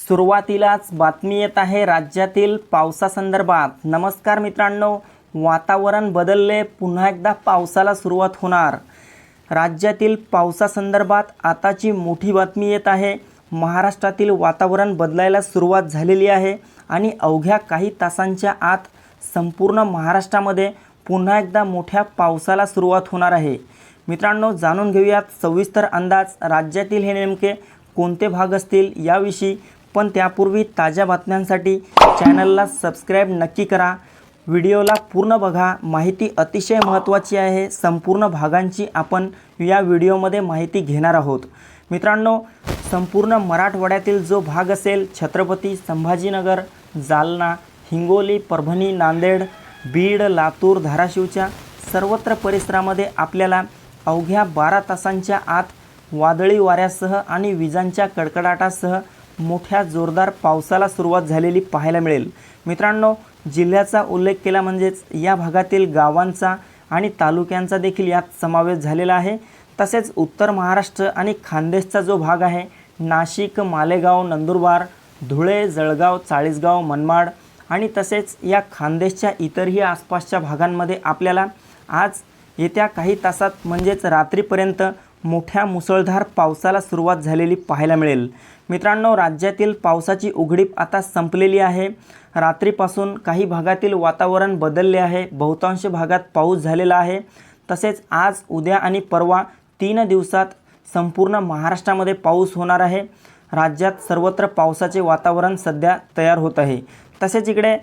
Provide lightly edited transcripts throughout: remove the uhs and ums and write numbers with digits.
सुरुवातीलाच बातमी येत आहे राज्यातील पावसासंदर्भात। नमस्कार मित्रांनो, वातावरण बदलले, पुन्हा एकदा पावसाला सुरुवात होणार। राज्यातील पावसासंदर्भात आताची मोठी बातमी येत आहे। महाराष्ट्रातील वातावरण बदलायला सुरुवात झालेली आहे आणि अवघ्या काही तासांच्या आत संपूर्ण महाराष्ट्रामध्ये पुन्हा एकदा मोठ्या पावसाला सुरुवात होणार आहे। मित्रांनो, जाणून घेऊयात सविस्तर अंदाज राज्यातील हे नेमके कोणते भाग असतील याविषयी। पण त्यापूर्वी ताज्या बातम्यांसाठी चॅनलला सबस्क्राइब नक्की करा, व्हिडिओला पूर्ण बघा। माहिती अतिशय महत्त्वाची आहे, संपूर्ण भागांची आपण या व्हिडिओमध्ये माहिती घेणार आहोत। मित्रांनो, संपूर्ण मराठवाड्यातील जो भाग असेल, छत्रपती संभाजीनगर, जालना, हिंगोली, परभणी, नांदेड, बीड, लातूर, धाराशिवच्या सर्वत्र परिसरामध्ये आपल्याला अवघ्या 12 तासांच्या आत वादळी वाऱ्यासह आणि विजांच्या कडकडाटासह मोठ्या जोरदार पावसाला सुरुवात झालेली पाहायला मिळेल। मित्रांनो, जिल्ह्याचा उल्लेख केला म्हणजेच या भागातील गावांचा आणि तालुक्यांचा देखील यात समावेश झालेला आहे। तसेच उत्तर महाराष्ट्र आणि खानदेशचा जो भाग आहे, नाशिक, मालेगाव, नंदुरबार, धुळे, जळगाव, चाळीसगाव, मनमाड आणि तसेच या खानदेशच्या इतरही आसपासच्या भागांमध्ये आपल्याला आज येत्या काही तासात म्हणजेच रात्रीपर्यंत मोठ्या मुसळधार पावसाला सुरुवात झालेली पाहायला मिळेल। मित्रांनो, राज्यातील पावसाची उघडीप आता संपलेली आहे। रात्रीपासून काही भागातील वातावरण बदलले आहे, बहुतांश भागात पाऊस झालेला आहे। तसेच आज, उद्या आणि परवा 3 दिवसात संपूर्ण महाराष्ट्रामध्ये पाऊस होणार आहे। राज्यात सर्वत्र पावसाचे वातावरण सध्या तयार होत आहे। तसेच इकडे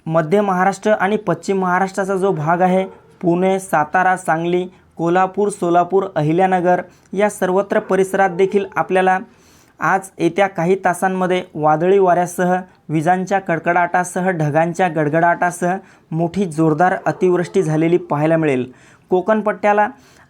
मध्य महाराष्ट्र आणि पश्चिम महाराष्ट्राचा जो भाग आहे, पुणे, सातारा, सांगली, कोल्हापूर, सोलापूर, अहिल्यानगर या सर्वत्र परिसरात देखील आपल्याला आज येत्या काही तासांमध्ये वादळी वाऱ्यासह, विजांच्या कडकडाटासह, ढगांच्या गडगडाटासह मोठी जोरदार अतिवृष्टी झालेली पाहायला मिळेल। कोकण पट्ट्याला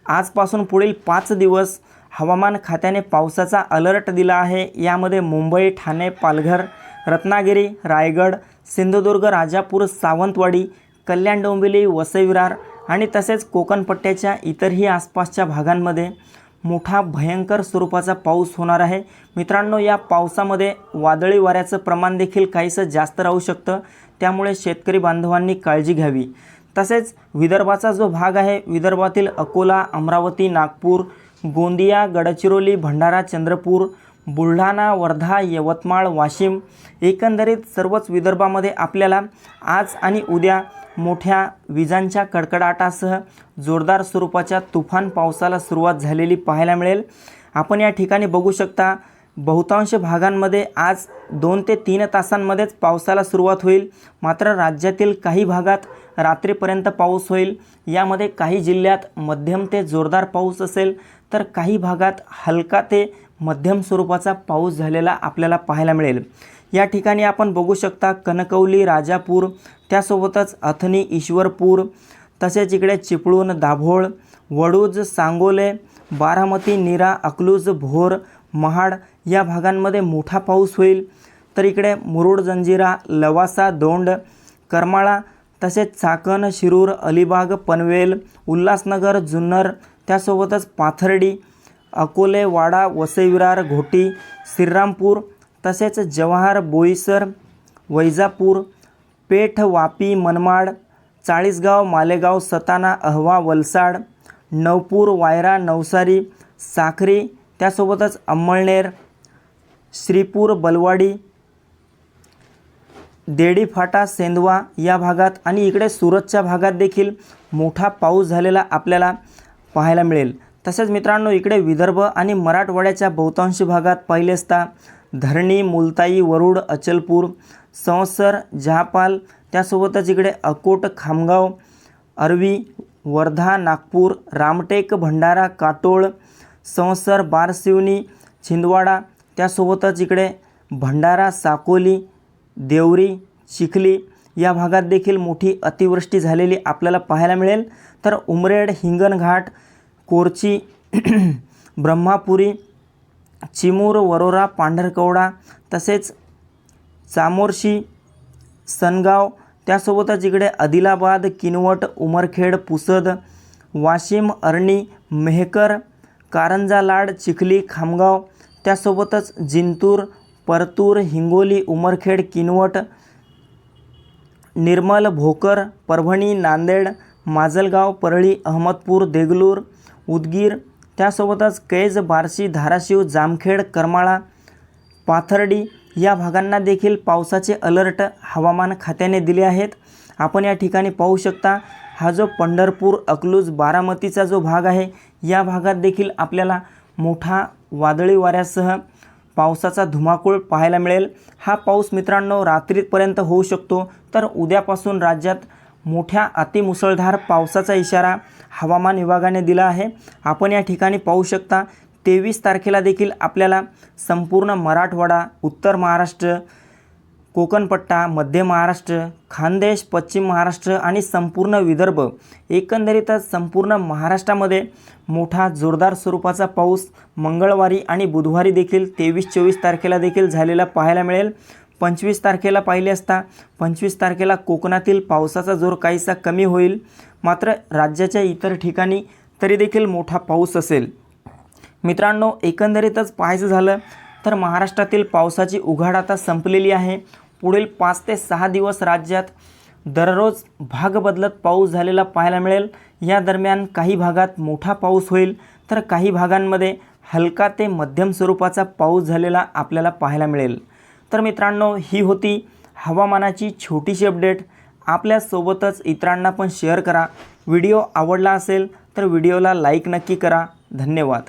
आजपासून पुढील 5 दिवस हवामान खात्याने पावसाचा अलर्ट दिला आहे। यामध्ये मुंबई, ठाणे, पालघर, रत्नागिरी, रायगड, सिंधुदुर्ग, राजापूर, सावंतवाडी, कल्याण, डोंबिवली, वसई विरार आणि तसेच कोकण पट्ट्याच्या इतरही आसपासच्या भागांमध्ये मोठा भयंकर स्वरूपाचा पाऊस होणार आहे। मित्रांनो, या पावसामध्ये वादळी वाऱ्याचं प्रमाण देखील काहीसं जास्त राहू शकतं, त्यामुळे शेतकरी बांधवांनी काळजी घ्यावी। तसेच विदर्भाचा जो भाग आहे, विदर्भातील अकोला, अमरावती, नागपूर, गोंदिया, गडचिरोली, भंडारा, चंद्रपूर, बुलढाणा, वर्धा, यवतमाळ, वाशिम एकंदरीत सर्वच विदर्भामध्ये आपल्याला आज आणि उद्या मोठ्या विजांच्या कडकडाटासह जोरदार स्वरूपाच्या तुफान पावसाला सुरुवात झालेली पाहायला मिळेल। आपण या ठिकाणी बघू शकता, बहुतांश भागांमध्ये आज 2 ते 3 तासांमध्येच पावसाला सुरुवात होईल। मात्र राज्यातील काही भागात रात्रीपर्यंत पाऊस होईल। यामध्ये काही जिल्ह्यात मध्यम ते जोरदार पाऊस असेल, तर काही भागात हलका ते मध्यम स्वरूपाचा पाऊस झालेला आपल्याला पाहायला मिळेल। या ठिकाणी आपण बघू शकता, कणकवली, राजापूर, त्यासोबतच अथणी, ईश्वरपूर, तसेच इकडे चिपळूण, दाभोळ, वडूज, सांगोले, बारामती, नीरा, अकलूज, भोर, महाड या भागांमध्ये मोठा पाऊस होईल। तर इकडे मुरुड, जंजिरा, लवासा, दोंड, करमाळा, तसेच चाकण, शिरूर, अलिबाग, पनवेल, उल्हासनगर, जुन्नर, त्यासोबतच पाथर्डी, अकोले, वाडा, वसई विरार, घोटी, श्रीरामपूर, तसेच जवाहर, बोईसर, वैजापूर, पेठ, वापी, मनमाड, चाळीसगाव, मालेगाव, सताना, अहवा, वलसाड, नवपूर, वायरा, नवसारी, साखरी, त्यासोबतच अंमळनेर, श्रीपूर, बलवाडी, देडीफाटा, सेंदवा या भागात आणि इकडे सुरतच्या भागात देखील मोठा पाऊस झालेला आपल्याला पाहायला मिळेल। तसेच मित्रांनो, इकडे विदर्भ आणि मराठवाड्याच्या बहुतांश भागात पाहिले असता धरणी, मुलताई, वरुड, अचलपूर, संवसर, जहापाल, त्यासोबतच इकडे अकोट, खामगाव, अरवी, वर्धा, नागपूर, रामटेक, भंडारा, काटोळ, संवसर, बारशिवनी, छिंदवाडा, त्यासोबतच इकडे भंडारा, साकोली, देवरी, चिखली या भागात देखील मोठी अतिवृष्टी झालेली आपल्याला पाहायला मिळेल। तर उमरेड, हिंगणघाट, कोरची, ब्रह्मापुरी, चिमूर, वरोरा, पांढरकवडा, तसेच चामोर्शी, सनगाव, त्यासोबतच इकडे आदिलाबाद, किनवट, उमरखेड, पुसद, वाशिम, अरणी, मेहकर, कारंजा, लाड, चिखली, खामगाव, त्यासोबतच जिंतूर, परतूर, हिंगोली, उमरखेड, किनवट, निर्मल, भोकर, परभणी, नांदेड, माजलगाव, परळी, अहमदपूर, देगलूर, उदगीर, त्यासोबतच कैज, बार्शी, धाराशिव, जामखेड, करमाळा, पाथर्डी या भागांना देखील पावसाचे अलर्ट हवामान खात्याने दिले आहेत। आपण या ठिकाणी पाहू शकता, हा जो पंढरपूर, अकलूज, बारामतीचा जो भाग आहे, या भागात देखील आपल्याला मोठा वादळी वाऱ्यासह पावसाचा धुमाकूळ पाहायला मिळेल। हा पाऊस मित्रांनो रात्रीपर्यंत होऊ शकतो, तर उद्यापासून राज्यात मोठ्या अतिमुसळधार पावसाचा इशारा हवामान विभागाने दिला आहे। आपण या ठिकाणी पाहू शकता, 23 तारखेला देखील आपल्याला संपूर्ण मराठवाडा, उत्तर महाराष्ट्र, कोकणपट्टा, मध्य महाराष्ट्र, खानदेश, पश्चिम महाराष्ट्र आणि संपूर्ण विदर्भ, एकंदरीतच संपूर्ण महाराष्ट्रामध्ये मोठा जोरदार स्वरूपाचा पाऊस मंगळवारी आणि बुधवारी देखील 23-24 तारखेला देखील झालेला पाहायला मिळेल। 25 तारखेला पाहिले असता 25 तारखेला कोकणातील पावसाचा जोर काहीसा कमी होईल, मात्र राज्याच्या इतर ठिकाणी तरी देखील मोठा पाऊस असेल। मित्रांनो, एकंदरीतच पाहायचं झालं तर महाराष्ट्रातील पावसाची उघाड आता संपलेली आहे। पुढील 5 ते 6 दिवस राज्यात दररोज भाग बदलत पाऊस झालेला पाहायला मिळेल। या दरम्यान काही भागात मोठा पाऊस होईल, तर काही भागांमध्ये हलका ते मध्यम स्वरूपाचा पाऊस झालेला आपल्याला पाहायला मिळेल। तर मित्रांनो, ही होती हवामानाची छोटीशी अपडेट। आपल्यासोबतच इतरांना पण शेअर करा। व्हिडिओ आवडला असेल तर व्हिडिओला लाईक नक्की करा। धन्यवाद।